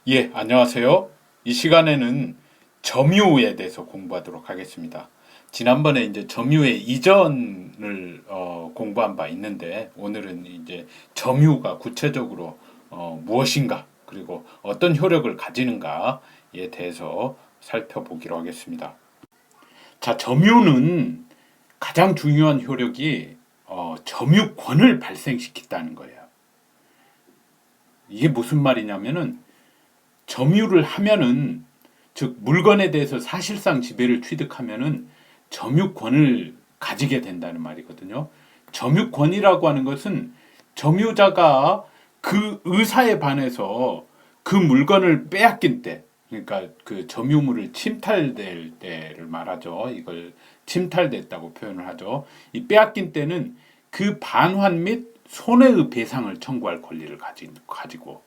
예, 안녕하세요. 이 시간에는 점유에 대해서 공부하도록 하겠습니다. 지난번에 이제 점유의 이전을 공부한 바 있는데 오늘은 이제 점유가 구체적으로 무엇인가 그리고 어떤 효력을 가지는가에 대해서 살펴보기로 하겠습니다. 자, 점유는 가장 중요한 효력이 점유권을 발생시킨다는 거예요. 이게 무슨 말이냐면은 점유를 하면은 즉 물건에 대해서 사실상 지배를 취득하면은 점유권을 가지게 된다는 말이거든요. 점유권이라고 하는 것은 점유자가 그 의사에 반해서 그 물건을 빼앗긴 때, 그러니까 그 점유물을 침탈될 때를 말하죠. 이걸 침탈됐다고 표현을 하죠. 이 빼앗긴 때는 그 반환 및 손해의 배상을 청구할 권리를 가지고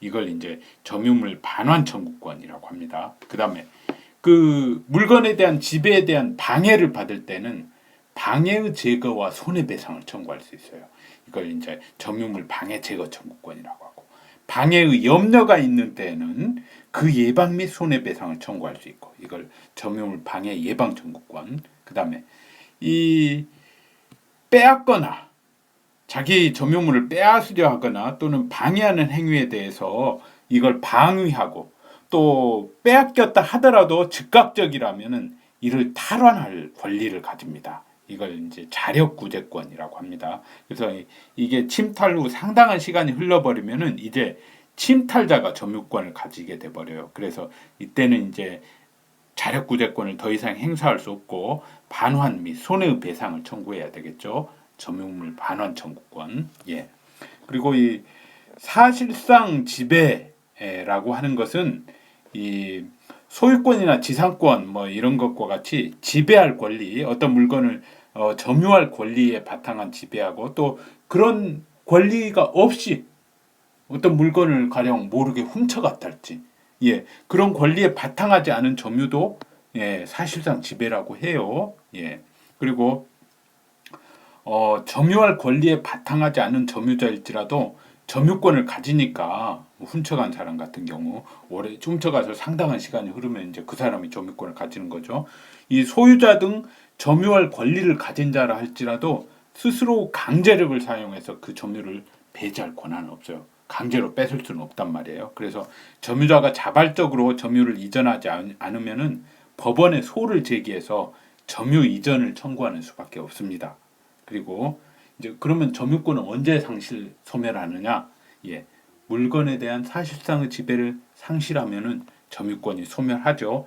이걸 이제 점유물 반환 청구권이라고 합니다. 그다음에 그 물건에 대한 지배에 대한 방해를 받을 때는 방해의 제거와 손해배상을 청구할 수 있어요. 이걸 이제 점유물 방해 제거 청구권이라고 하고 방해의 염려가 있는 때에는 그 예방 및 손해배상을 청구할 수 있고 이걸 점유물 방해 예방 청구권. 그다음에 이 빼앗거나 자기 점유물을 빼앗으려 하거나 또는 방해하는 행위에 대해서 이걸 방위하고 또 빼앗겼다 하더라도 즉각적이라면은 이를 탈환할 권리를 가집니다. 이걸 이제 자력구제권이라고 합니다. 그래서 이게 침탈 후 상당한 시간이 흘러버리면은 이제 침탈자가 점유권을 가지게 돼 버려요. 그래서 이때는 이제 자력구제권을 더 이상 행사할 수 없고 반환 및 손해의 배상을 청구해야 되겠죠. 점유물 반환 청구권. 예. 그리고 이 사실상 지배라고 하는 것은 이 소유권이나 지상권 뭐 이런 것과 같이 지배할 권리, 어떤 물건을 점유할 권리에 바탕한 지배하고 또 그런 권리가 없이 어떤 물건을 가령 모르게 훔쳐갔달지 그런 권리에 바탕하지 않은 점유도 사실상 지배라고 해요. 그리고 점유할 권리에 바탕하지 않은 점유자일지라도 점유권을 가지니까 훔쳐간 사람 같은 경우 오래 훔쳐가서 상당한 시간이 흐르면 이제 그 사람이 점유권을 가지는 거죠. 이 소유자 등 점유할 권리를 가진 자라 할지라도 스스로 강제력을 사용해서 그 점유를 배제할 권한은 없어요. 강제로 뺏을 수는 없단 말이에요. 그래서 점유자가 자발적으로 점유를 이전하지 않으면은 법원에 소를 제기해서 점유 이전을 청구하는 수밖에 없습니다. 그리고 이제 그러면 점유권은 언제 소멸하느냐? 물건에 대한 사실상의 지배를 상실하면은 점유권이 소멸하죠.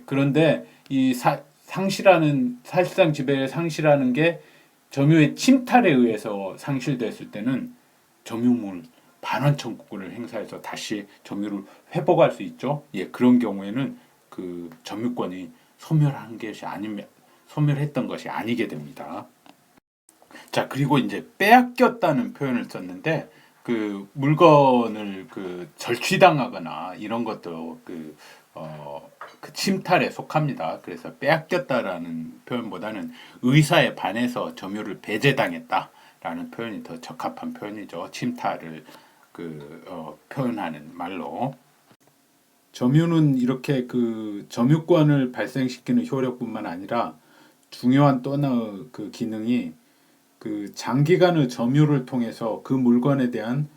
그런데 이 상실하는 사실상 지배를 상실하는 게 점유의 침탈에 의해서 상실됐을 때는 점유물 반환 청구권을 행사해서 다시 점유를 회복할 수 있죠. 그런 경우에는 그 점유권이 소멸한 것이 아니면 소멸했던 것이 아니게 됩니다. 자, 그리고 이제 빼앗겼다는 표현을 썼는데 그 물건을 그 절취당하거나 이런 것도 그 침탈에 속합니다. 그래서 빼앗겼다라는 표현보다는 의사에 반해서 점유를 배제당했다라는 표현이 더 적합한 표현이죠. 침탈을 표현하는 말로. 점유는 이렇게 그 점유권을 발생시키는 효력뿐만 아니라 중요한 또 하나의 그 기능이 그 장기간의 점유를 통해서 그 물건에 대한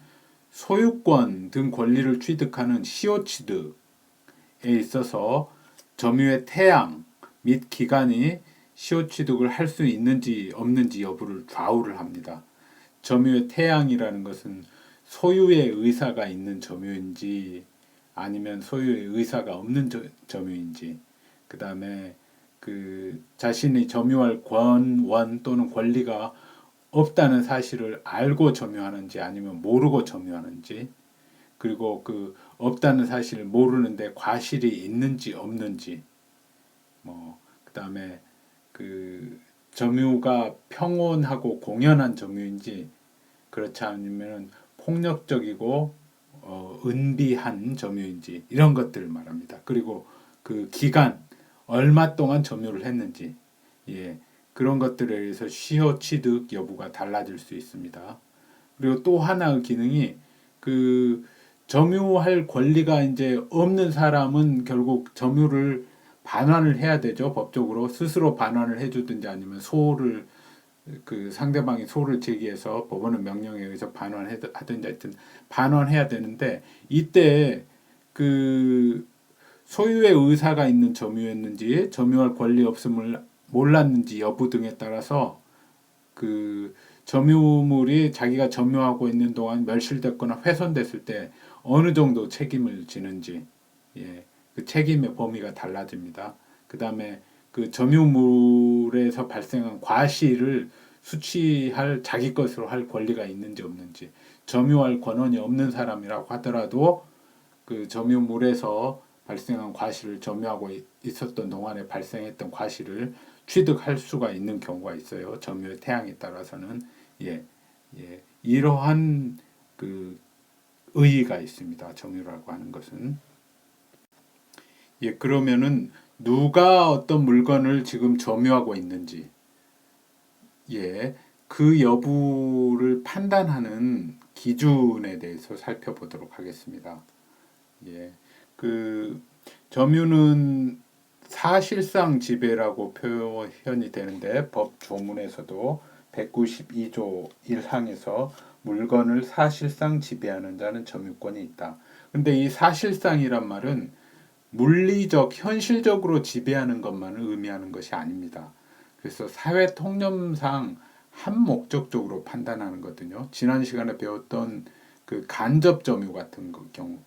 소유권 등 권리를 취득하는 시효 취득에 있어서 점유의 태양 및 기간이 시효 취득을 할 수 있는지 없는지 여부를 좌우를 합니다. 점유의 태양이라는 것은 소유의 의사가 있는 점유인지 아니면 소유의 의사가 없는 점유인지 그 다음에 그 자신이 점유할 권원 또는 권리가 없다는 사실을 알고 점유하는지 아니면 모르고 점유하는지 그리고 그 없다는 사실을 모르는데 과실이 있는지 없는지 그다음에 그 점유가 평온하고 공연한 점유인지 그렇지 않으면 폭력적이고 은비한 점유인지 이런 것들을 말합니다. 그리고 그 기간 얼마 동안 점유를 했는지 그런 것들에 의해서 시효 취득 여부가 달라질 수 있습니다. 그리고 또 하나의 기능이 그 점유할 권리가 이제 없는 사람은 결국 점유를 반환을 해야 되죠. 법적으로 스스로 반환을 해주든지 아니면 소를 그 상대방이 소를 제기해서 법원은 명령에 의해서 반환하든지 하여튼 반환해야 되는데 이때 그 소유의 의사가 있는 점유였는지 점유할 권리 없음을 몰랐는지 여부 등에 따라서 그 점유물이 자기가 점유하고 있는 동안 멸실됐거나 훼손됐을 때 어느 정도 책임을 지는지 예, 그 책임의 범위가 달라집니다. 그 다음에 그 점유물에서 발생한 과실을 수취할 자기 것으로 할 권리가 있는지 없는지 점유할 권한이 없는 사람이라고 하더라도 그 점유물에서 발생한 과실을 점유하고 있었던 동안에 발생했던 과실을 취득할 수가 있는 경우가 있어요. 점유의 태양에 따라서는 예, 예, 이러한 그 의의가 있습니다. 점유라고 하는 것은 예, 그러면은 누가 어떤 물건을 지금 점유하고 있는지 예, 그 여부를 판단하는 기준에 대해서 살펴보도록 하겠습니다. 예, 그 점유는 사실상 지배라고 표현이 되는데 법 조문에서도 192조 1항에서 물건을 사실상 지배하는 자는 점유권이 있다. 근데 이 사실상이란 말은 물리적, 현실적으로 지배하는 것만을 의미하는 것이 아닙니다. 그래서 사회 통념상 한 목적적으로 판단하는 거거든요. 지난 시간에 배웠던 그 간접 점유 같은 경우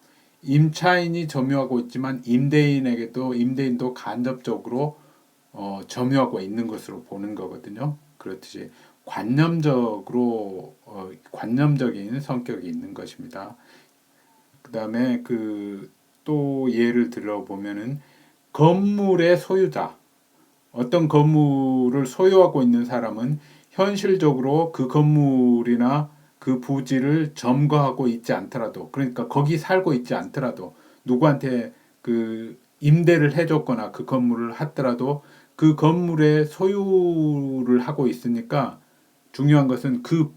임차인이 점유하고 있지만 임대인도 간접적으로 점유하고 있는 것으로 보는 거거든요. 그렇듯이 관념적인 성격이 있는 것입니다. 그 다음에 그 또 예를 들어보면은 건물의 소유자, 어떤 건물을 소유하고 있는 사람은 현실적으로 그 건물이나 그 부지를 점거하고 있지 않더라도, 그러니까 거기 살고 있지 않더라도, 누구한테 그 임대를 해줬거나 그 건물을 하더라도 그 건물의 소유를 하고 있으니까 중요한 것은 그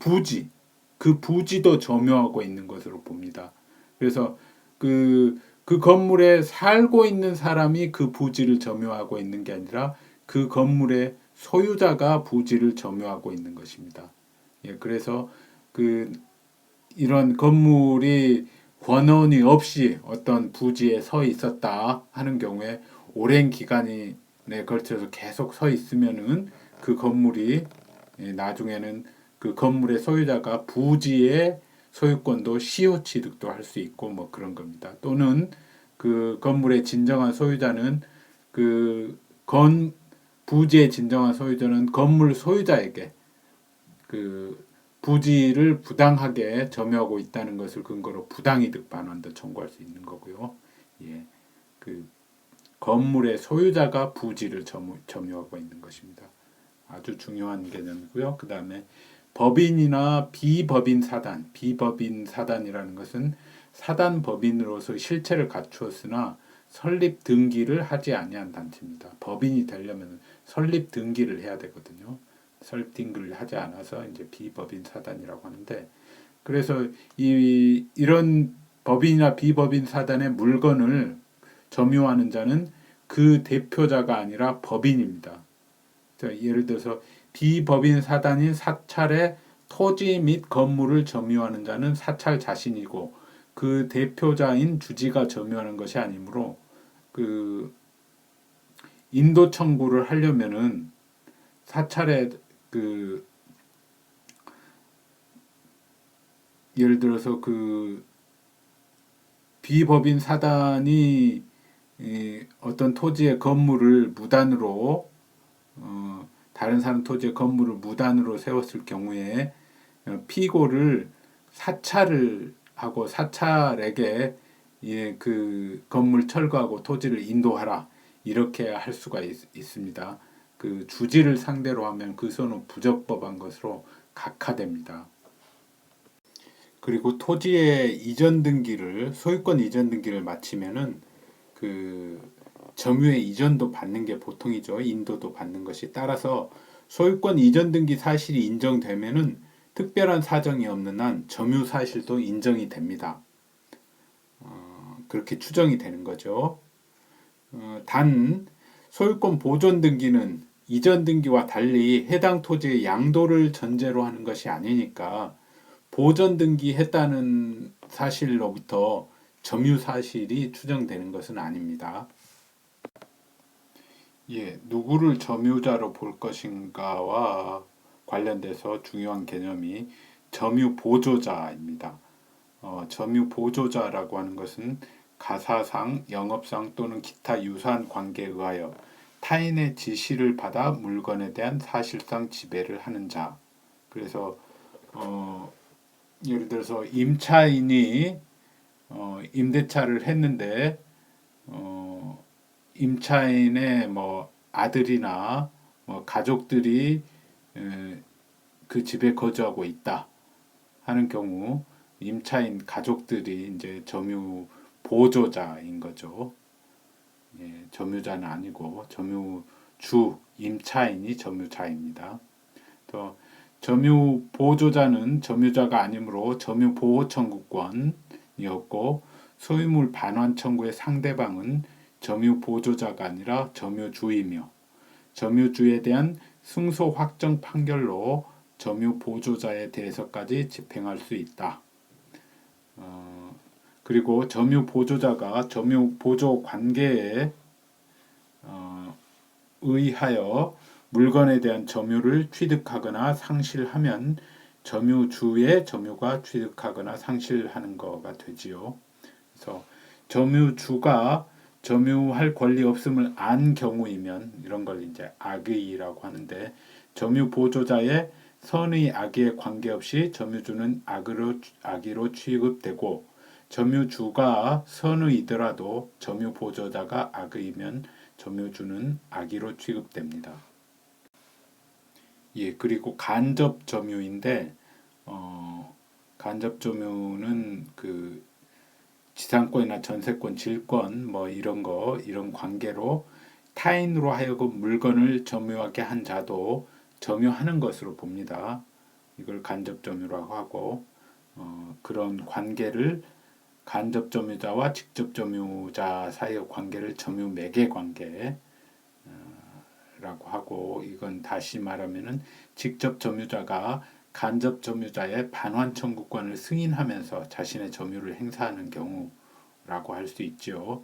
부지도 점유하고 있는 것으로 봅니다. 그래서 그 건물에 살고 있는 사람이 그 부지를 점유하고 있는 게 아니라 그 건물의 소유자가 부지를 점유하고 있는 것입니다. 예, 그래서 이런 건물이 권한이 없이 어떤 부지에 서 있었다 하는 경우에 오랜 기간에 걸쳐서 계속 서 있으면은 그 건물이 나중에는 그 건물의 소유자가 부지의 소유권도 시효 취득도 할 수 있고 뭐 그런 겁니다. 또는 그 건물의 진정한 소유자는 부지의 진정한 소유자는 건물 소유자에게 그 부지를 부당하게 점유하고 있다는 것을 근거로 부당이득 반환도 청구할 수 있는 거고요. 예, 그 건물의 소유자가 부지를 점유하고 있는 것입니다. 아주 중요한 개념이고요. 그 다음에 법인이나 비법인 사단이라는 것은 사단 법인으로서 실체를 갖추었으나 설립 등기를 하지 아니한 단체입니다. 법인이 되려면 설립 등기를 해야 되거든요. 설립 등기를 하지 않아서 이제 비법인 사단이라고 하는데, 그래서 이런 법인이나 비법인 사단의 물건을 점유하는 자는 그 대표자가 아니라 법인입니다. 예를 들어서 비법인 사단인 사찰의 토지 및 건물을 점유하는 자는 사찰 자신이고 그 대표자인 주지가 점유하는 것이 아니므로 그 인도 청구를 하려면은 사찰의 예를 들어서 비법인 사단이 어떤 토지의 건물을 무단으로 다른 사람 토지의 건물을 무단으로 세웠을 경우에 피고를 사찰을 하고 사찰에게 그 건물 철거하고 토지를 인도하라 이렇게 할 수가 있습니다. 그 주지를 상대로 하면 그 소는 부적법한 것으로 각하됩니다. 그리고 토지의 소유권 이전 등기를 마치면은 그 점유의 이전도 받는 게 보통이죠. 인도도 받는 것이. 따라서 소유권 이전 등기 사실이 인정되면은 특별한 사정이 없는 한 점유 사실도 인정이 됩니다. 그렇게 추정이 되는 거죠. 단 소유권 보존 등기는 이전 등기와 달리 해당 토지의 양도를 전제로 하는 것이 아니니까 보전 등기했다는 사실로부터 점유 사실이 추정되는 것은 아닙니다. 예, 누구를 점유자로 볼 것인가와 관련돼서 중요한 개념이 점유 보조자입니다. 점유 보조자라고 하는 것은 가사상, 영업상 또는 기타 유사한 관계에 의하여 타인의 지시를 받아 물건에 대한 사실상 지배를 하는 자. 그래서 예를 들어서 임차인이 임대차를 했는데 임차인의 뭐 아들이나 뭐 가족들이 그 집에 거주하고 있다 하는 경우 임차인 가족들이 이제 점유 보조자인 거죠. 예, 점유자는 아니고 점유주 임차인이 점유자입니다. 또 점유 보조자는 점유자가 아니므로 점유 보호 청구권이었고 소유물 반환 청구의 상대방은 점유 보조자가 아니라 점유주이며 점유주에 대한 승소 확정 판결로 점유 보조자에 대해서까지 집행할 수 있다. 그리고 점유 보조자가 점유 보조 관계에 의하여 물건에 대한 점유를 취득하거나 상실하면 점유주의 점유가 취득하거나 상실하는 거가 되지요. 그래서 점유주가 점유할 권리 없음을 안 경우이면 이런 걸 이제 악의라고 하는데 점유 보조자의 선의 악의에 관계없이 점유주는 악의로 취급되고 점유주가 선의이더라도 점유 보조자가 악의이면 점유주는 악의로 취급됩니다. 예, 그리고 간접 점유인데 간접 점유는 그 지상권이나 전세권, 질권 뭐 이런 관계로 타인으로 하여금 물건을 점유하게 한 자도 점유하는 것으로 봅니다. 이걸 간접 점유라고 하고 그런 관계를 간접 점유자와 직접 점유자 사이의 관계를 점유 매개 관계라고 하고 이건 다시 말하면은 직접 점유자가 간접 점유자의 반환 청구권을 승인하면서 자신의 점유를 행사하는 경우라고 할 수 있죠.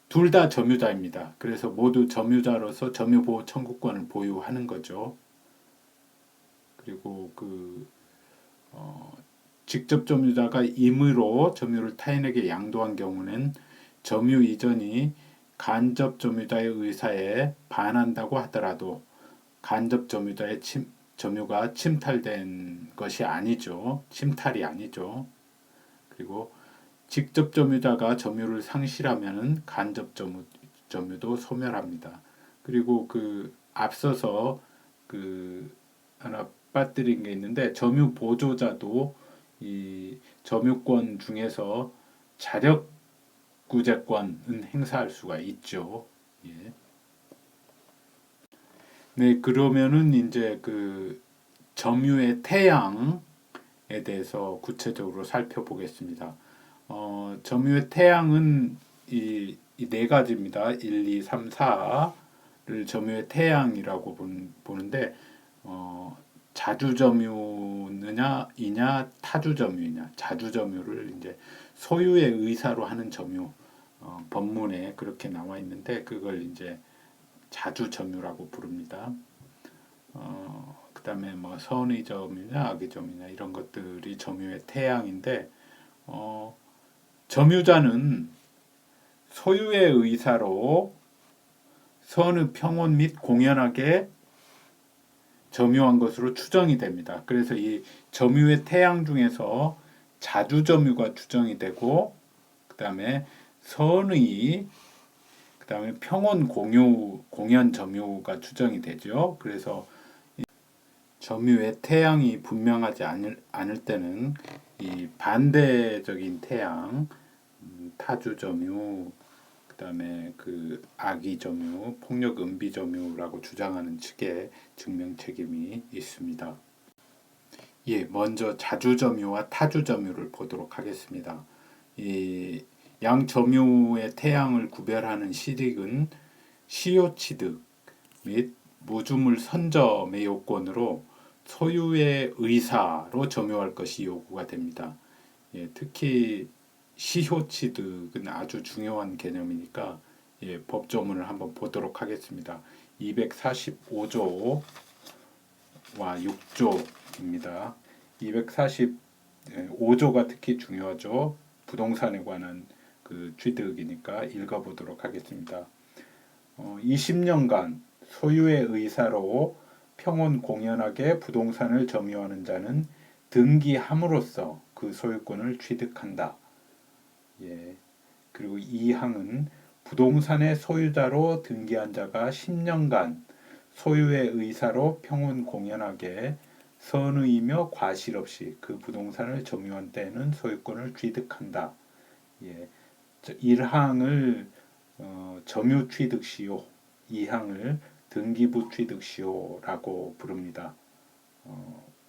둘 다 점유자입니다. 그래서 모두 점유자로서 점유보호 청구권을 보유하는 거죠. 그리고 직접 점유자가 임의로 점유를 타인에게 양도한 경우는 점유 이전이 간접 점유자의 의사에 반한다고 하더라도 간접 점유자의 점유가 침탈된 것이 아니죠. 침탈이 아니죠. 그리고 직접 점유자가 점유를 상실하면 간접 점유도 소멸합니다. 그리고 앞서서 하나 빠뜨린 게 있는데 점유 보조자도 이 점유권 중에서 자력 구제권은 행사할 수가 있죠. 예. 네, 그러면은 이제 점유의 태양에 대해서 구체적으로 살펴보겠습니다. 점유의 태양은 이 네 가지입니다. 1, 2, 3, 4를 점유의 태양이라고 보는데 자주점유느냐 이냐 타주점유냐 자주점유를 이제 소유의 의사로 하는 점유 법문에 그렇게 나와 있는데 그걸 이제 자주점유라고 부릅니다. 그 다음에 뭐 선의점유냐 악의점유냐 이런 것들이 점유의 태양인데 점유자는 소유의 의사로 선의 평온 및 공연하게 점유한 것으로 추정이 됩니다. 그래서 이 점유의 태양 중에서 자주점유가 추정이 되고 그 다음에 선의 그 다음에 평온 공연 점유가 추정이 되죠. 그래서 점유의 태양이 분명하지 않을 때는 이 반대적인 태양 타주점유 그 다음에 악의점유, 폭력 음비점유라고 주장하는 측에 증명 책임이 있습니다. 예, 먼저 자주점유와 타주점유를 보도록 하겠습니다. 이 양점유의 태양을 구별하는 시릭은 시효 취득 및 무주물 선점의 요건으로 소유의 의사로 점유할 것이 요구가 됩니다. 특히 시효 취득은 아주 중요한 개념이니까 법조문을 한번 보도록 하겠습니다. 245조와 6조입니다. 245조가 특히 중요하죠. 부동산에 관한 그 취득이니까 읽어보도록 하겠습니다. 20년간 소유의 의사로 평온 공연하게 부동산을 점유하는 자는 등기함으로써 그 소유권을 취득한다. 그리고 이 항은 부동산의 소유자로 등기한 자가 10년간 소유의 의사로 평온 공연하게 선의이며 과실 없이 그 부동산을 점유한 때에는 소유권을 취득한다. 1항을 점유 취득시효, 2항을 등기부 취득시효라고 부릅니다.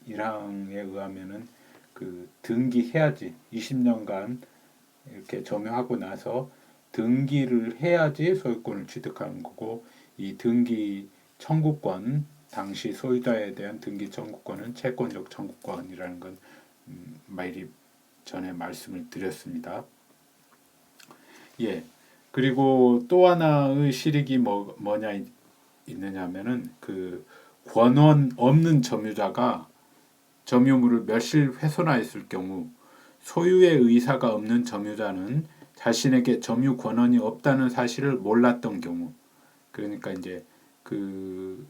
1항에 의하면은 그 등기해야지 20년간 이렇게 점유하고 나서 등기를 해야지 소유권을 취득하는 거고, 이 등기 청구권, 당시 소유자에 대한 등기 청구권은 채권적 청구권이라는 건 미리 전에 말씀을 드렸습니다. 그리고 또 하나의 실익이 뭐냐 있느냐면은 그 권원 없는 점유자가 점유물을 며칠 훼손하였을 경우 소유의 의사가 없는 점유자는 자신에게 점유 권한이 없다는 사실을 몰랐던 경우, 그러니까 이제 그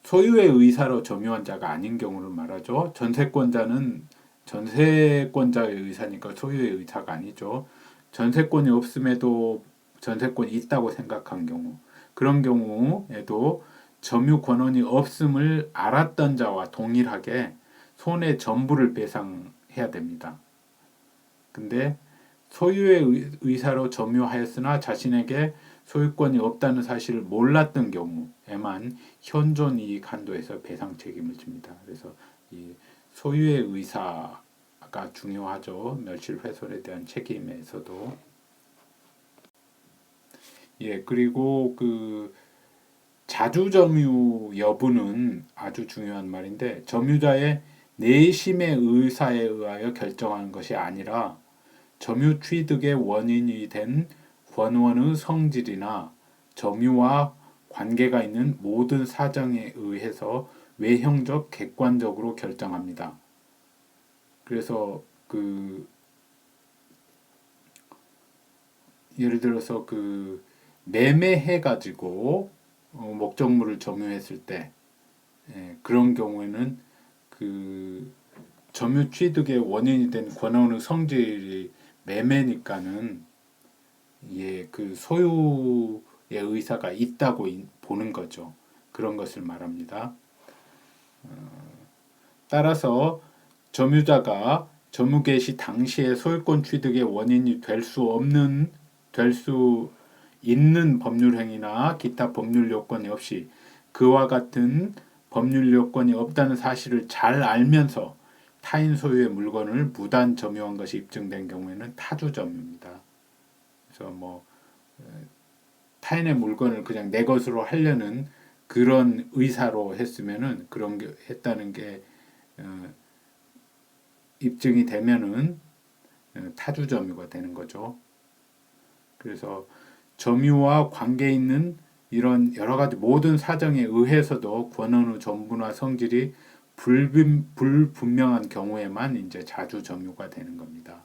소유의 의사로 점유한 자가 아닌 경우를 말하죠. 전세권자는 전세권자의 의사니까 소유의 의사가 아니죠. 전세권이 없음에도 전세권이 있다고 생각한 경우, 그런 경우에도 점유 권한이 없음을 알았던 자와 동일하게 손해 전부를 배상해야 됩니다. 근데 소유의 의사로 점유하였으나 자신에게 소유권이 없다는 사실을 몰랐던 경우에만 현존 이익 한도에서 배상 책임을 집니다. 그래서 이 소유의 의사가 중요하죠. 멸실 훼손에 대한 책임에서도. 그리고 그 자주점유 여부는 아주 중요한 말인데, 점유자의 내심의 의사에 의하여 결정하는 것이 아니라 점유 취득의 원인이 된 권원의 성질이나 점유와 관계가 있는 모든 사정에 의해서 외형적 객관적으로 결정합니다. 그래서 그 예를 들어서 그 매매해 가지고 목적물을 점유했을 때 그런 경우에는 그 점유 취득의 원인이 된 권원의 성질이 매매니까는 그 소유의 의사가 있다고 보는 거죠. 그런 것을 말합니다. 따라서 점유자가 점유 개시 당시에 소유권 취득의 원인이 될 수 있는 법률 행위나 기타 법률 요건이 없이 그와 같은 법률 요건이 없다는 사실을 잘 알면서 타인 소유의 물건을 무단 점유한 것이 입증된 경우에는 타주 점유입니다. 그래서 타인의 물건을 그냥 내 것으로 하려는 그런 의사로 했으면은, 그런 게 했다는 게 입증이 되면은 타주 점유가 되는 거죠. 그래서 점유와 관계 있는 이런 여러 가지 모든 사정에 의해서도 권한의 전부나 성질이 불분명한 경우에만 이제 자주 점유가 되는 겁니다.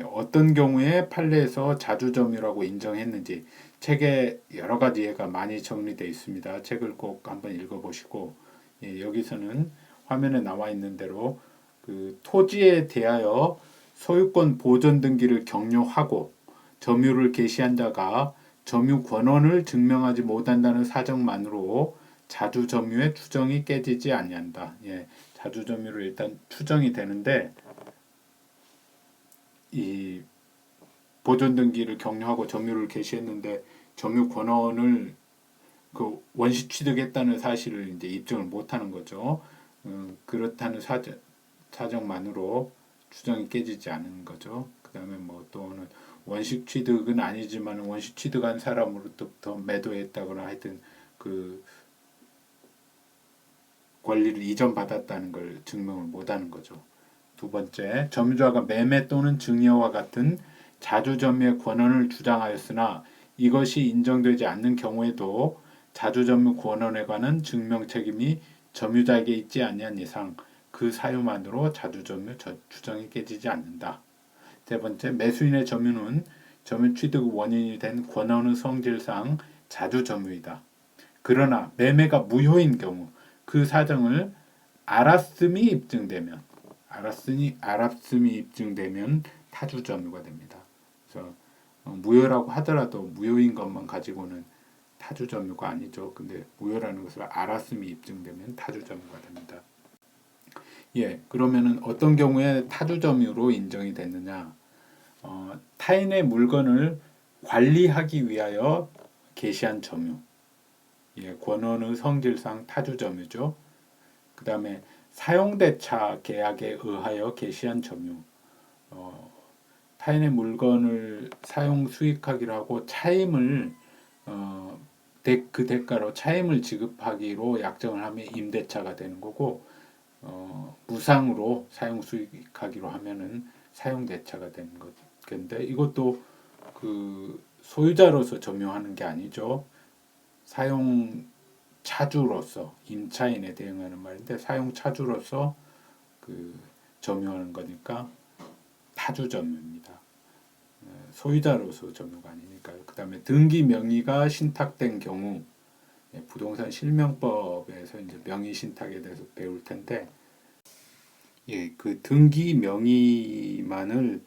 어떤 경우에 판례에서 자주 점유라고 인정했는지 책에 여러 가지 예가 많이 정리되어 있습니다. 책을 꼭 한번 읽어보시고, 여기서는 화면에 나와 있는 대로 그 토지에 대하여 소유권 보존 등기를 격려하고 점유를 개시한 자가 점유 권한을 증명하지 못한다는 사정만으로 자주 점유의 추정이 깨지지 아니한다. 자주 점유를 일단 추정이 되는데, 이 보존 등기를 격려하고 점유를 개시했는데 점유 권한을 그 원시 취득했다는 사실을 이제 입증을 못하는 거죠. 그렇다는 사정만으로 추정이 깨지지 않은 거죠. 그다음에 뭐 또는 원식 취득은 아니지만 원식 취득한 사람으로부터 매도했다거나 하여튼 그 권리를 이전받았다는 걸 증명을 못하는 거죠. 두 번째, 점유자가 매매 또는 증여와 같은 자주점유의 권한을 주장하였으나 이것이 인정되지 않는 경우에도 자주점유 권한에 관한 증명 책임이 점유자에게 있지 아니한 이상 그 사유만으로 자주점유 주장이 깨지지 않는다. 세 번째, 매수인의 점유는 점유 취득 원인이 된 권한의 성질상 자주점유이다. 그러나 매매가 무효인 경우 그 사정을 알았음이 입증되면 타주점유가 됩니다. 그래서 무효라고 하더라도 무효인 것만 가지고는 타주점유가 아니죠. 근데 무효라는 것을 알았음이 입증되면 타주점유가 됩니다. 예, 그러면은 어떤 경우에 타주점유로 인정이 됐느냐? 타인의 물건을 관리하기 위하여 개시한 점유. 예, 권한의 성질상 타주점유죠. 그 다음에 사용대차 계약에 의하여 개시한 점유. 타인의 물건을 사용 수익하기로 하고 차임을 그 대가로 차임을 지급하기로 약정을 하면 임대차가 되는 거고 무상으로 사용 수익하기로 하면은 사용대차가 되는 건데 이것도 그 소유자로서 점유하는 게 아니죠. 사용 차주로서 임차인에 대응하는 말인데 사용 차주로서 그 점유하는 거니까 타주 점유입니다. 소유자로서 점유가 아니니까요. 그 다음에 등기 명의가 신탁된 경우 부동산 실명법에서 이제 명의 신탁에 대해서 배울 텐데 예, 그 등기 명의만을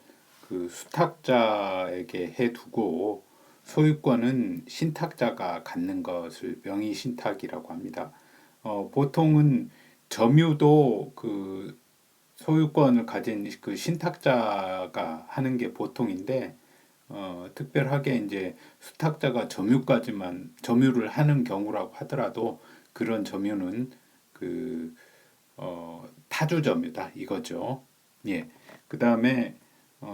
그 수탁자에게 해두고 소유권은 신탁자가 갖는 것을 명의 신탁이라고 합니다. 보통은 점유도 그 소유권을 가진 그 신탁자가 하는 게 보통인데 특별하게 이제 수탁자가 점유를 하는 경우라고 하더라도 그런 점유는 그 타주 점유다 이거죠. 예. 그 다음에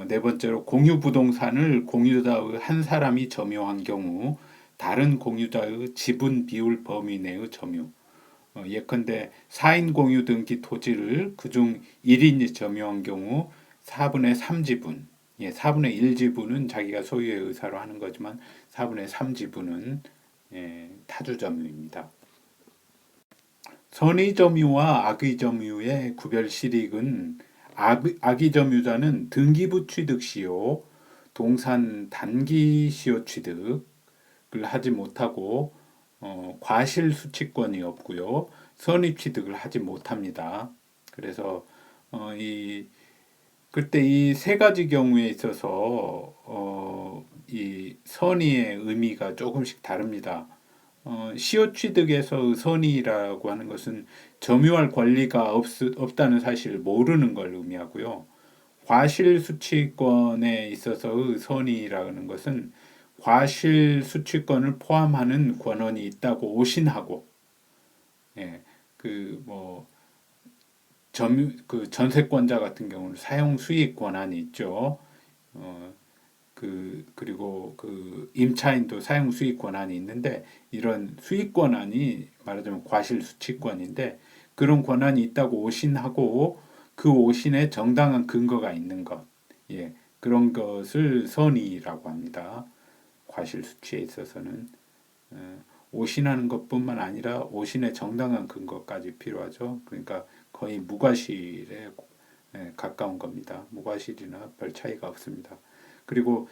네 번째로 공유 부동산을 공유자의 한 사람이 점유한 경우 다른 공유자의 지분 비율 범위 내의 점유. 예컨대 4인 공유 등기 토지를 그중 1인이 점유한 경우 4분의 3지분, 예, 4분의 1지분은 자기가 소유의 의사로 하는 거지만 4분의 3지분은 예, 타주 점유입니다. 선의 점유와 악의 점유의 구별 실익은 악의 점유자는 등기부 취득 시효, 동산 단기 시효 취득을 하지 못하고 과실 수취권이 없고요. 선의 취득을 하지 못합니다. 그래서 그때 이 세 가지 경우에 있어서 이 선의의 의미가 조금씩 다릅니다. 시효 취득에서 선의라고 하는 것은 점유할 권리가 없다는 사실을 모르는 걸 의미하고요. 과실 수취권에 있어서의 선의라는 것은 과실 수취권을 포함하는 권한이 있다고 오신하고, 예, 그 전세권자 같은 경우는 사용 수익 권한이 있죠. 그리고 그 임차인도 사용 수익 권한이 있는데 이런 수익 권한이 말하자면 과실 수취권인데 그런 권한이 있다고 오신하고 그 오신에 정당한 근거가 있는 것, 예, 그런 것을 선의라고 합니다. 과실 수취에 있어서는 오신하는 것뿐만 아니라 오신의 정당한 근거까지 필요하죠. 그러니까 거의 무과실에 가까운 겁니다. 무과실이나 별 차이가 없습니다. 그리고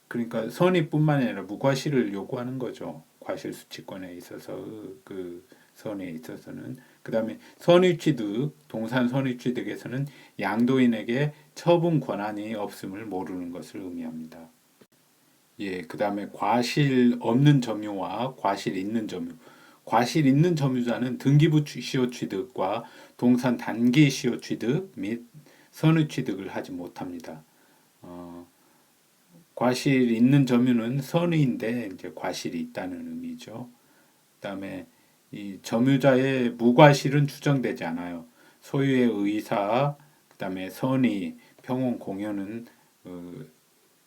그러니까 선의뿐만 아니라 무과실을 요구하는 거죠. 과실 수취권에 있어서 그 선의에 있어서는 그다음에 선의취득, 동산 선의취득에서는 양도인에게 처분 권한이 없음을 모르는 것을 의미합니다. 예, 그다음에 과실 없는 점유와 과실 있는 점유. 과실 있는 점유자는 등기부 시효 취득과 동산 단기 시효 취득 및 선의 취득을 하지 못합니다. 과실 있는 점유는 선의인데 이제 과실이 있다는 의미죠. 그다음에 이 점유자의 무과실은 추정되지 않아요. 소유의 의사, 그다음에 선의, 평온 공여는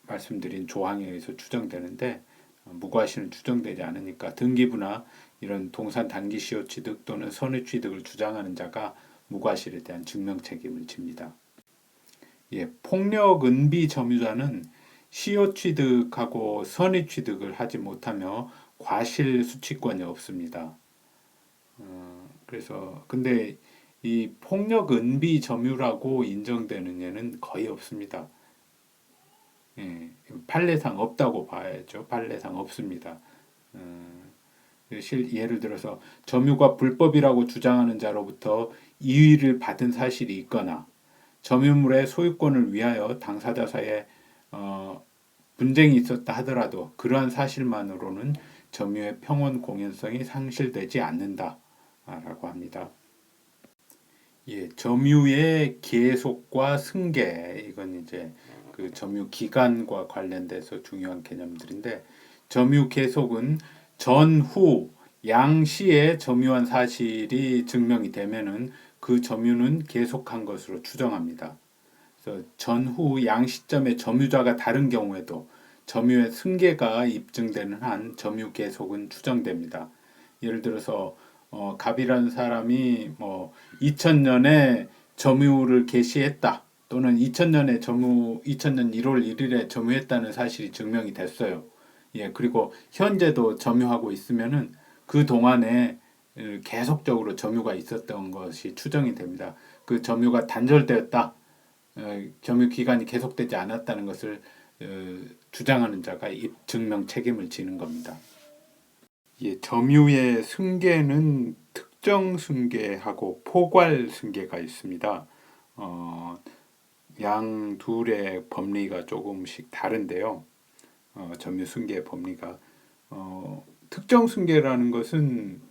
말씀드린 조항에 의해서 추정되는데 무과실은 추정되지 않으니까 등기부나 이런 동산 단기 시효 취득 또는 선의 취득을 주장하는 자가 무과실에 대한 증명 책임을 집니다. 예, 폭력 은비 점유자는 시효 취득하고 선의 취득을 하지 못하며 과실 수취권이 없습니다. 그래서 근데 이 폭력 은비 점유라고 인정되는 예는 거의 없습니다. 예, 판례상 없다고 봐야죠. 판례상 없습니다. 예를 들어서 점유가 불법이라고 주장하는 자로부터 이의를 받은 사실이 있거나 점유물의 소유권을 위하여 당사자 사이에 분쟁이 있었다 하더라도 그러한 사실만으로는 점유의 평온 공연성이 상실되지 않는다라고 합니다. 예, 점유의 계속과 승계 이건 이제 그 점유 기간과 관련돼서 중요한 개념들인데 점유 계속은 전후 양시에 점유한 사실이 증명이 되면은 그 점유는 계속한 것으로 추정합니다. 그래서 전후 양시점의 점유자가 다른 경우에도 점유의 승계가 입증되는 한 점유 계속은 추정됩니다. 예를 들어서 갑이라는 사람이 2000년에 점유를 개시했다 또는 2000년 1월 1일에 점유했다는 사실이 증명이 됐어요. 예, 그리고 현재도 점유하고 있으면은 그 동안에 계속적으로 점유가 있었던 것이 추정이 됩니다. 그 점유가 단절되었다, 점유 기간이 계속되지 않았다는 것을 주장하는 자가 증명 책임을 지는 겁니다. 예, 점유의 승계는 특정 승계하고 포괄 승계가 있습니다. 양 둘의 법리가 조금씩 다른데요. 점유 승계의 법리가 특정 승계라는 것은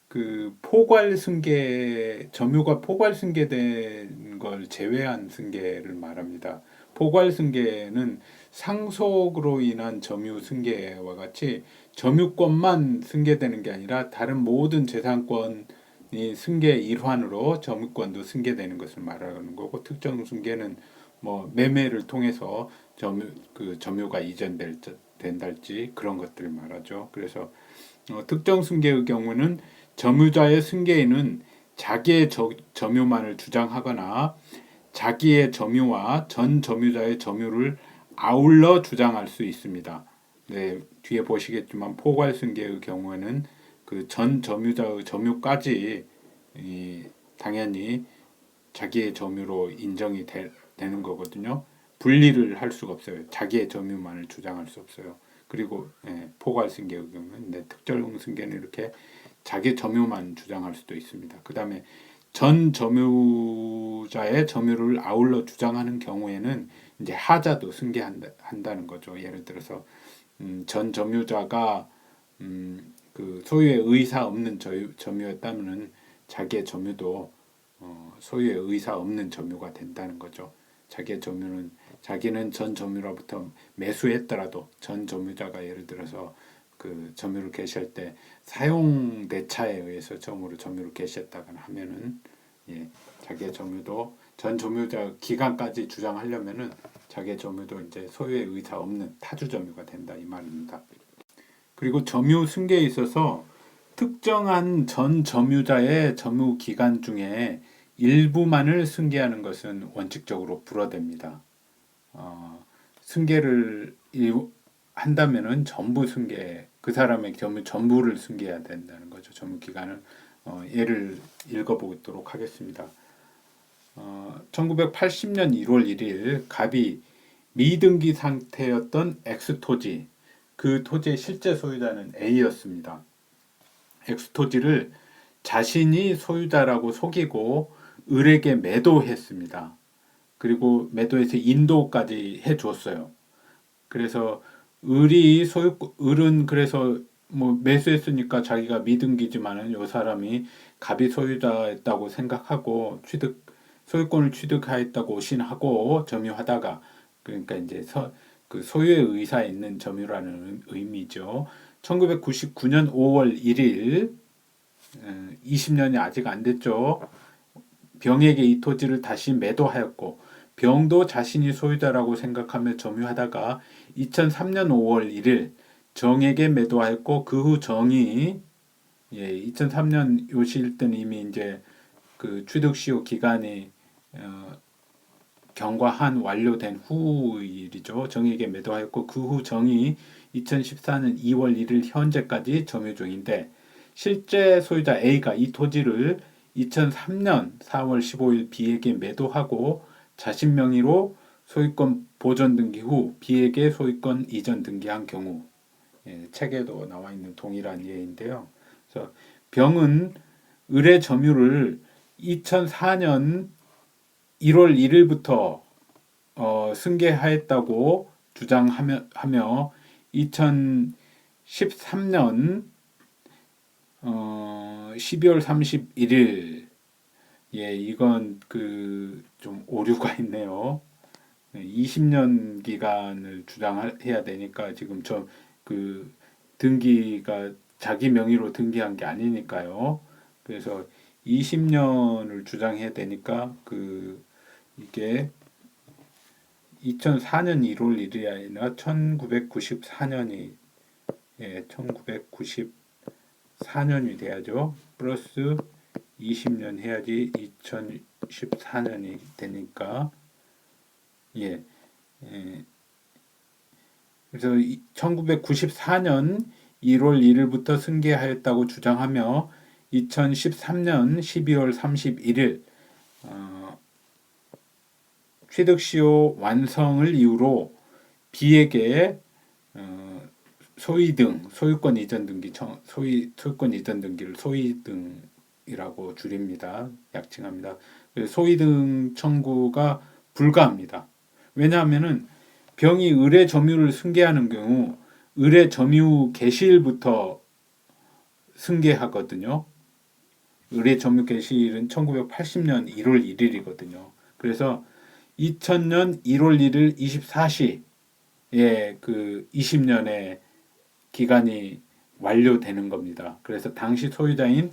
그 포괄 승계, 점유가 포괄 승계된 걸 제외한 승계를 말합니다. 포괄 승계는 상속으로 인한 점유 승계와 같이 점유권만 승계되는 게 아니라 다른 모든 재산권이 승계 일환으로 점유권도 승계되는 것을 말하는 거고, 특정 승계는 뭐 매매를 통해서 점유가 이전된달지 그런 것들을 말하죠. 그래서 특정 승계의 경우는 점유자의 승계인은 자기의 점유만을 주장하거나 자기의 점유와 전 점유자의 점유를 아울러 주장할 수 있습니다. 네, 뒤에 보시겠지만 포괄 승계의 경우에는 그 전 점유자의 점유까지 당연히 자기의 점유로 인정이 되는 거거든요. 분리를 할 수가 없어요. 자기의 점유만을 주장할 수 없어요. 그리고 포괄 승계의 경우는 특정 승계는 이렇게 자기 점유만 주장할 수도 있습니다. 그 다음에 전 점유자의 점유를 아울러 주장하는 경우에는 이제 하자도 승계한다는 거죠. 예를 들어서 전 점유자가 그 소유의 의사 없는 점유였다면은 자기의 점유도 소유의 의사 없는 점유가 된다는 거죠. 자기는 전 점유로부터 매수했더라도 전 점유자가 예를 들어서 그 점유를 개시할 때 사용 대차에 의해서 처음으로 점유를 개시했다거나 하면은 자기의 점유도 전 점유자 기간까지 주장하려면은 자기의 점유도 이제 소유의 의사 없는 타주 점유가 된다 이 말입니다. 그리고 점유 승계에 있어서 특정한 전 점유자의 점유 기간 중에 일부만을 승계하는 것은 원칙적으로 불허됩니다. 승계를 한다면은 전부 승계, 그 사람의 점유 전부를 승계해야 된다는 거죠. 점유 기간을 예를 읽어보도록 하겠습니다. 1980년 1월 1일 갑이 미등기 상태였던 X토지, 그 토지의 실제 소유자는 A였습니다. X토지를 자신이 소유자라고 속이고 을에게 매도했습니다. 그리고 매도해서 인도까지 해줬어요. 그래서 을은 그래서 뭐 매수했으니까 자기가 미등기지만은 요 사람이 갑이 소유자였다고 생각하고 소유권을 취득하였다고 오신하고 점유하다가, 그러니까 이제 그 소유의 의사에 있는 점유라는 의미죠. 1999년 5월 1일 20년이 아직 안 됐죠. 병에게 이 토지를 다시 매도하였고 병도 자신이 소유자라고 생각하며 점유하다가 2003년 5월 1일 정에게 매도하였고 그 후 정이 2003년 요 시일 때는 이미 이제 그 취득시효 기간이 경과한 완료된 후일이죠. 정에게 매도하였고 그 후 정이 2014년 2월 1일 현재까지 점유 중인데 실제 소유자 A가 이 토지를 2003년 4월 15일 B에게 매도하고 자신 명의로 소유권 보존 등기 후 B에게 소유권 이전 등기한 경우 책에도 나와 있는 동일한 예인데요. 그래서 병은 의뢰 점유를 2004년 1월 1일부터 승계하였다고 주장하며 2013년 12월 31일 이건 그 좀 오류가 있네요. 20년 기간을 주장해야 되니까 지금 그 등기가 자기 명의로 등기한 게 아니니까요. 그래서 20년을 주장해야 되니까 이게 2004년 1월 1일이 아니라 1994년이 1994년이 돼야죠. 플러스 20년 해야지 2014년이 되니까 그래서 1994년 1월 1일부터 승계하였다고 주장하며 2013년 12월 31일 취득시효 완성을 이유로 B에게 소유권 이전 등기 소유권 이전 등기를 소위등이라고 줄입니다. 약칭합니다. 소위등 청구가 불가합니다. 왜냐하면은 병이 의뢰 점유를 승계하는 경우 의뢰 점유 개시일부터 승계하거든요. 의뢰 점유 개시일은 1980년 1월 1일이거든요. 그래서 2000년 1월 1일 24시에 그 20년의 기간이 완료되는 겁니다. 그래서 당시 소유자인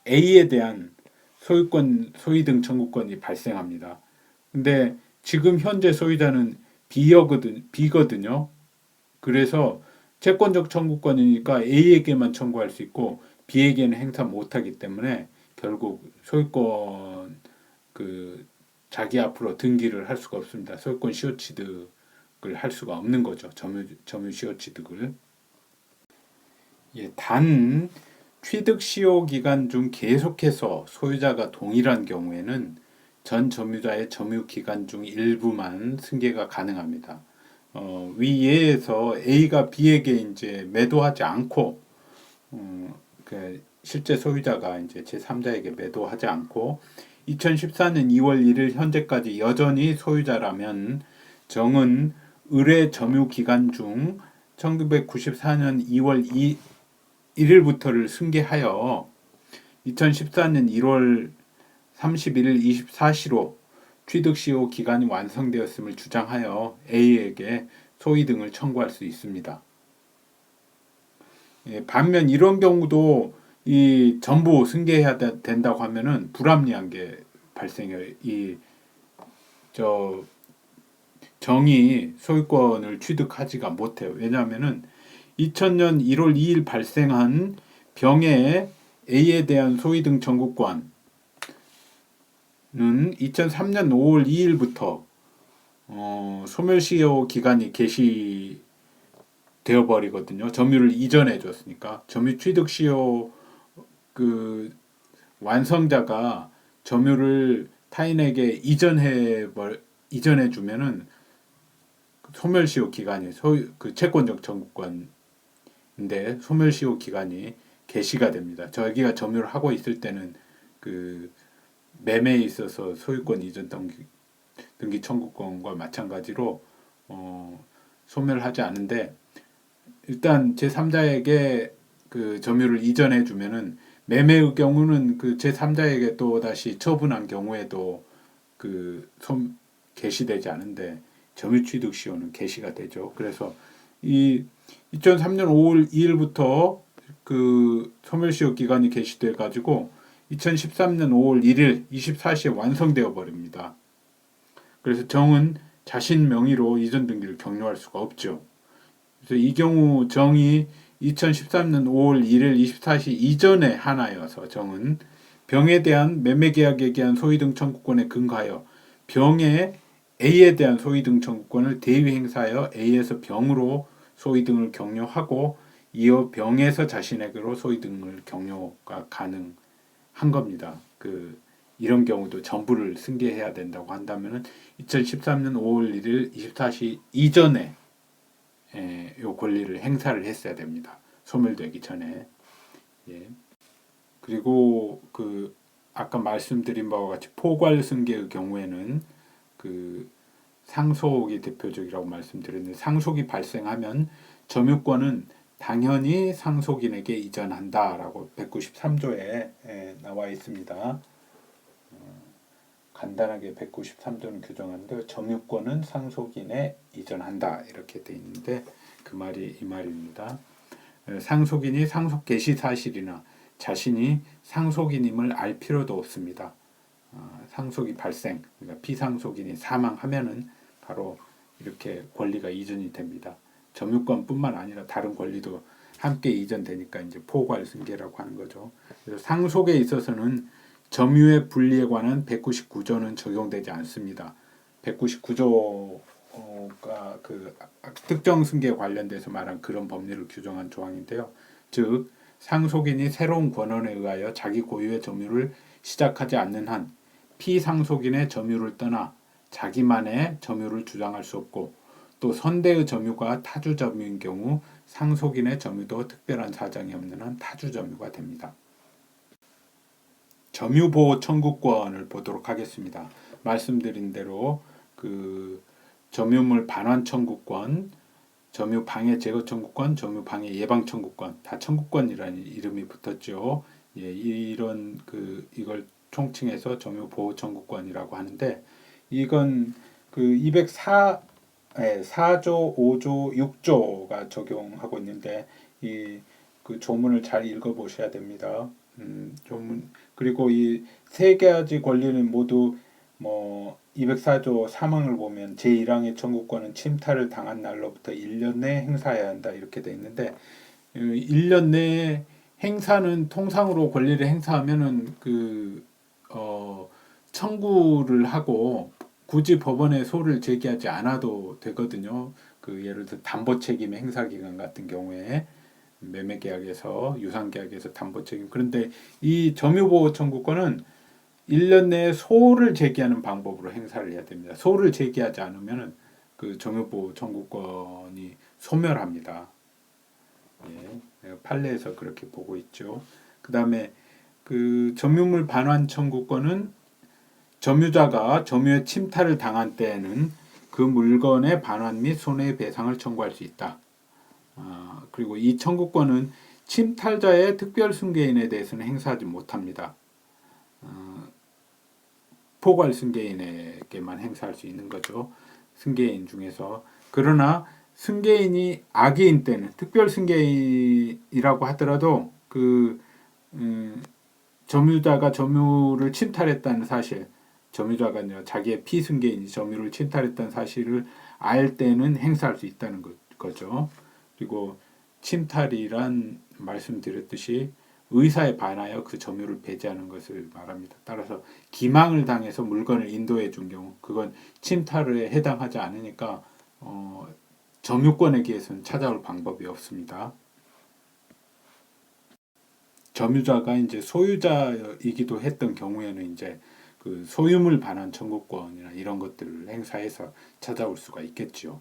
A에 대한 소유등 청구권이 발생합니다. 근데 지금 현재 소유자는 B거든요. 그래서 채권적 청구권이니까 A에게만 청구할 수 있고 B에게는 행사 못하기 때문에 결국 소유권 자기 앞으로 등기를 할 수가 없습니다. 소유권 시효 취득을 할 수가 없는 거죠. 점유 시효 취득을. 단 취득 시효 기간 중 계속해서 소유자가 동일한 경우에는 전 점유자의 점유 기간 중 일부만 승계가 가능합니다. 위 예에서 A가 B에게 이제 매도하지 않고 실제 소유자가 이제 제3자에게 매도하지 않고 2014년 2월 1일 현재까지 여전히 소유자라면 정은 의뢰 점유 기간 중 1994년 2월 1일부터를 승계하여 2014년 1월 31일 24시로 취득시효 기간이 완성되었음을 주장하여 A에게 소위등을 청구할 수 있습니다. 반면 이런 경우도 이 전부 승계해야 된다고 하면은 불합리한 게 발생해요. 정이 소유권을 취득하지가 못해요. 왜냐하면은 2000년 1월 2일 발생한 병의 A에 대한 소위등 청구권은 2003년 5월 2일부터 소멸시효 기간이 개시되어 버리거든요. 점유를 이전해 줬으니까 점유 취득 시효 완성자가 점유를 타인에게 이전해 주면은 소멸시효 기간이 채권적 청구권인데 소멸시효 기간이 개시가 됩니다. 저기가 점유를 하고 있을 때는 매매에 있어서 소유권 이전 등기 청구권과 마찬가지로 소멸하지 않은데 일단 제3자에게 점유를 이전해 주면은 매매의 경우는 제3자에게 또 다시 처분한 경우에도 개시되지 않은데 점유 취득 시효는 개시가 되죠. 그래서 이 2003년 5월 2일부터 소멸시효 기간이 개시돼 가지고 2013년 5월 1일 24시에 완성되어 버립니다. 그래서 정은 자신 명의로 이전 등기를 격려할 수가 없죠. 그래서 이 경우 정이 2013년 5월 1일 24시 이전에 하나여서 정은 병에 대한 매매계약에 대한 소위등 청구권에 근거하여 병의 A에 대한 소위등 청구권을 대위 행사하여 A에서 병으로 소위등을 격려하고 이어 병에서 자신에게로 소위등을 격려가 가능한 겁니다. 이런 경우도 전부를 승계해야 된다고 한다면 2013년 5월 1일 24시 이전에 요 권리를 행사를 했어야 됩니다. 소멸되기 전에. 예. 그리고 아까 말씀드린 바와 같이 포괄 승계의 경우에는 상속이 대표적이라고 말씀드렸는데 상속이 발생하면 점유권은 당연히 상속인에게 이전한다라고 193조에 나와 있습니다. 간단하게 193조는 규정하는데 점유권은 상속인에 이전한다 이렇게 돼 있는데 그 말이 이 말입니다. 상속인이 상속 개시 사실이나 자신이 상속인임을 알 필요도 없습니다. 상속이 발생, 그러니까 피상속인이 사망하면은 바로 이렇게 권리가 이전이 됩니다. 점유권뿐만 아니라 다른 권리도 함께 이전되니까 이제 포괄 승계라고 하는 거죠. 그래서 상속에 있어서는 점유의 분리에 관한 199조는 적용되지 않습니다. 199조가 특정 승계에 관련돼서 말한 그런 법률을 규정한 조항인데요. 즉 상속인이 새로운 권한에 의하여 자기 고유의 점유를 시작하지 않는 한 피상속인의 점유를 떠나 자기만의 점유를 주장할 수 없고 또 선대의 점유가 타주 점유인 경우 상속인의 점유도 특별한 사정이 없는 한 타주 점유가 됩니다. 점유보호 청구권을 보도록 하겠습니다. 말씀드린 대로 점유물 반환 청구권, 점유방해 제거 청구권, 점유방해 예방 청구권 다 청구권이라는 이름이 붙었죠. 예, 이걸 총칭해서 점유보호 청구권이라고 하는데 이건 4조, 5조, 6조가 적용하고 있는데 그 조문을 잘 읽어보셔야 됩니다. 조문 그리고 이 세 가지 권리는 모두 204조 3항을 보면 제1항의 청구권은 침탈을 당한 날로부터 1년 내에 행사해야 한다 이렇게 돼 있는데 1년 내에 행사는 통상으로 권리를 행사하면은 청구를 하고 굳이 법원에 소를 제기하지 않아도 되거든요. 예를 들어 담보 책임 행사 기간 같은 경우에 매매 계약에서 유상 계약에서 담보 책임. 그런데 이 점유보호 청구권은 1년 내에 소를 제기하는 방법으로 행사를 해야 됩니다. 소를 제기하지 않으면 점유보호 청구권이 소멸합니다. 예, 판례에서 그렇게 보고 있죠. 그 다음에 점유물 반환 청구권은 점유자가 점유의 침탈을 당한 때에는 그 물건의 반환 및 손해배상을 청구할 수 있다. 그리고 이 청구권은 침탈자의 특별 승계인에 대해서는 행사하지 못합니다. 포괄 승계인에게만 행사할 수 있는 거죠. 승계인 중에서. 그러나 승계인이 악의인 때는 특별 승계인이라고 하더라도 점유자가 점유를 침탈했다는 사실, 점유자가 아니라 자기의 피승계인이 점유를 침탈했다는 사실을 알 때는 행사할 수 있다는 거죠. 그리고 침탈이란 말씀드렸듯이 의사에 반하여 그 점유를 배제하는 것을 말합니다. 따라서 기망을 당해서 물건을 인도해 준 경우 그건 침탈에 해당하지 않으니까 점유권에 대해서는 찾아올 방법이 없습니다. 점유자가 이제 소유자이기도 했던 경우에는 이제 소유물 반환 청구권이나 이런 것들을 행사해서 찾아올 수가 있겠죠.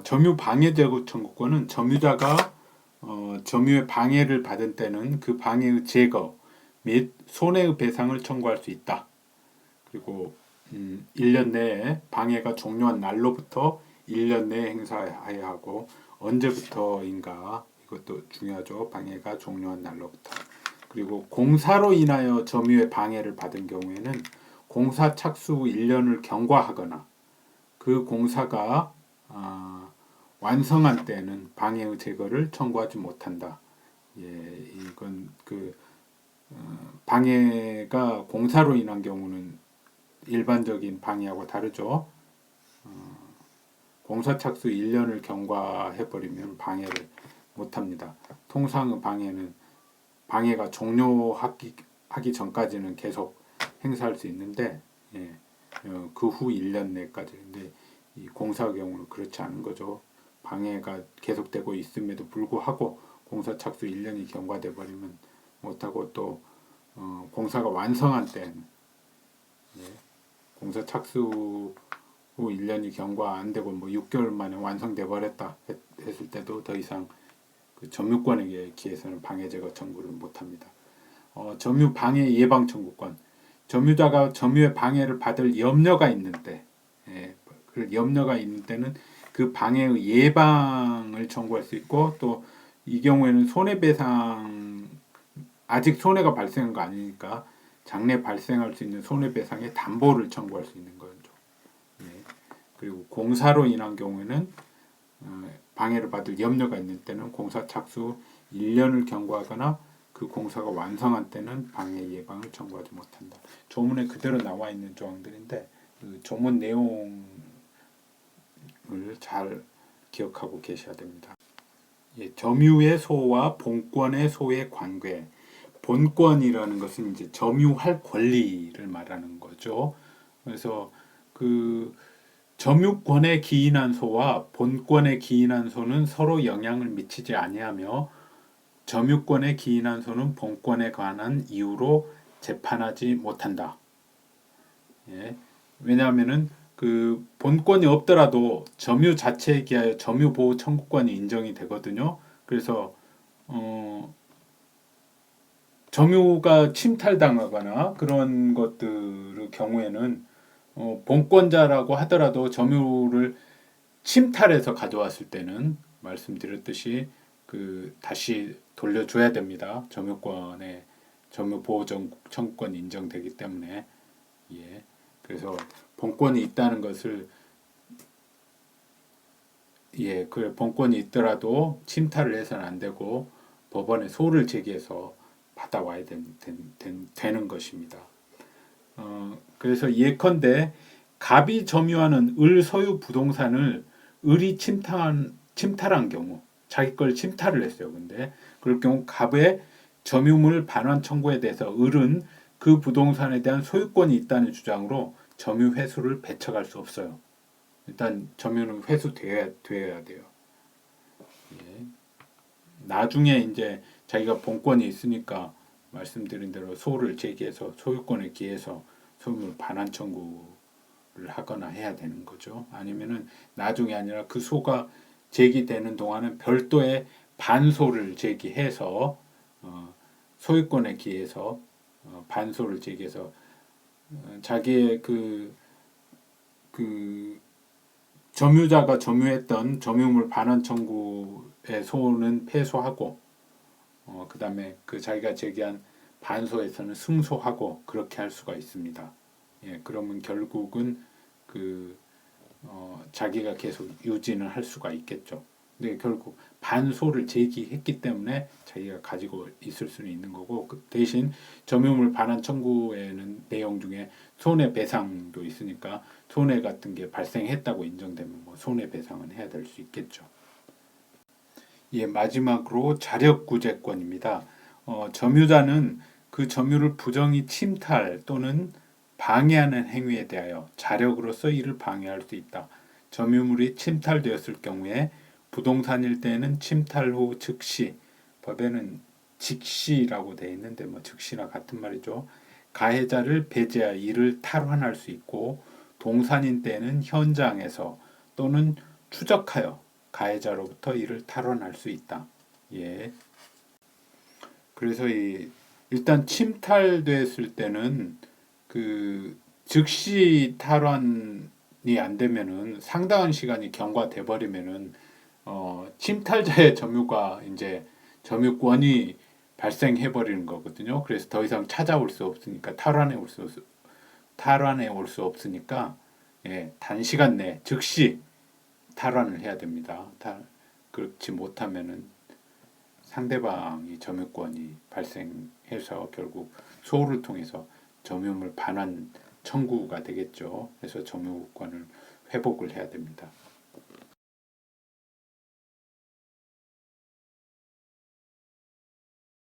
점유 방해 제거 청구권은 점유자가 점유의 방해를 받은 때는 그 방해의 제거 및 손해의 배상을 청구할 수 있다. 그리고 1년 내에 방해가 종료한 날로부터 1년 내에 행사해야 하고 언제부터인가 이것도 중요하죠. 방해가 종료한 날로부터. 그리고 공사로 인하여 점유의 방해를 받은 경우에는 공사 착수 후 1년을 경과하거나 그 공사가 완성한 때는 방해의 제거를 청구하지 못한다. 예, 이건 방해가 공사로 인한 경우는 일반적인 방해하고 다르죠. 공사 착수 1년을 경과해버리면 방해를 못합니다. 통상의 방해가 종료하기 전까지는 계속 행사할 수 있는데, 예, 그 후 1년 내까지. 근데 이 공사 경우는 그렇지 않은 거죠. 방해가 계속되고 있음에도 불구하고 공사 착수 1년이 경과돼 버리면 못하고, 또 공사가 완성한 때는, 예, 공사 착수 후 1년이 경과 안 되고 뭐 6개월 만에 완성돼 버렸다 했을 때도 더 이상 그 점유권에 기해서는 방해 제거 청구를 못합니다. 점유 방해 예방 청구권. 점유자가 점유의 방해를 받을 염려가 있는 때, 예, 그 염려가 있는 때는 그 방해의 예방을 청구할 수 있고, 또 이 경우에는 손해배상, 아직 손해가 발생한 거 아니니까 장래 발생할 수 있는 손해배상의 담보를 청구할 수 있는 거죠. 예. 그리고 공사로 인한 경우에는 방해를 받을 염려가 있는 때는 공사 착수 1년을 경과하거나 그 공사가 완성한 때는 방해 예방을 청구하지 못한다. 조문에 그대로 나와 있는 조항들인데 그 조문 내용을 잘 기억하고 계셔야 됩니다. 예, 점유의 소와 본권의 소의 관계. 본권이라는 것은 이제 점유할 권리를 말하는 거죠. 그래서 그 점유권에 기인한 소와 본권에 기인한 소는 서로 영향을 미치지 아니하며 점유권에 기인한 소는 본권에 관한 이유로 재판하지 못한다. 예. 왜냐하면은 그 본권이 없더라도 점유 자체에 기하여 점유보호 청구권이 인정이 되거든요. 그래서 점유가 침탈당하거나 그런 것들의 경우에는 본권자라고 하더라도 점유를 침탈해서 가져왔을 때는 말씀드렸듯이 그 다시 돌려줘야 됩니다. 점유보호 청구권 인정되기 때문에. 예. 그래서 본권이 있다는 것을, 예, 그 본권이 있더라도 침탈을 해서는 안 되고 법원에 소를 제기해서 받아와야 되는 것입니다. 그래서 예컨대 갑이 점유하는 을 소유 부동산을 을이 침탈한 경우, 자기 걸 침탈을 했어요. 근데 그럴 경우 갑의 점유물 반환 청구에 대해서 을은 그 부동산에 대한 소유권이 있다는 주장으로 점유 회수를 배척할 수 없어요. 일단 점유는 회수돼야 돼요. 예. 나중에 이제 자기가 본권이 있으니까 말씀드린 대로 소를 제기해서 소유권에 기해서 소유물 반환 청구를 하거나 해야 되는 거죠. 아니면은 나중에 아니라 그 소가 제기되는 동안은 별도의 반소를 제기해서 소유권에 기해서 반소를 제기해서 자기의 그 점유자가 점유했던 점유물 반환 청구의 소는 패소하고 그 다음에 그 자기가 제기한 반소에서는 승소하고 그렇게 할 수가 있습니다. 예, 그러면 결국은 자기가 계속 유지는 할 수가 있겠죠. 근데 결국 반소를 제기했기 때문에 자기가 가지고 있을 수는 있는 거고, 그 대신 점유물 반환 청구에는 내용 중에 손해배상도 있으니까 손해 같은 게 발생했다고 인정되면 뭐 손해배상은 해야 될 수 있겠죠. 예, 마지막으로 자력구제권입니다. 점유자는 그 점유를 부정히 침탈 또는 방해하는 행위에 대하여 자력으로서 이를 방해할 수 있다. 점유물이 침탈되었을 경우에 부동산일 때는 침탈 후 즉시, 법에는 즉시라고 되어 있는데 뭐 즉시나 같은 말이죠. 가해자를 배제하여 이를 탈환할 수 있고, 동산인 때는 현장에서 또는 추적하여 가해자로부터 이를 탈환할 수 있다. 예. 그래서 일단 침탈됐을 때는 그 즉시 탈환이 안 되면은 상당한 시간이 경과돼 버리면은 침탈자의 점유가 이제 점유권이 발생해 버리는 거거든요. 그래서 더 이상 찾아올 수 없으니까 탈환해 올 수 없으니까, 예, 단시간 내 즉시 탈환을 해야 됩니다. 그렇지 못하면은 상대방이 점유권이 발생해 해서 결국 소호를 통해서 점유물 반환 청구가 되겠죠. 그래서 점유권을 회복을 해야 됩니다.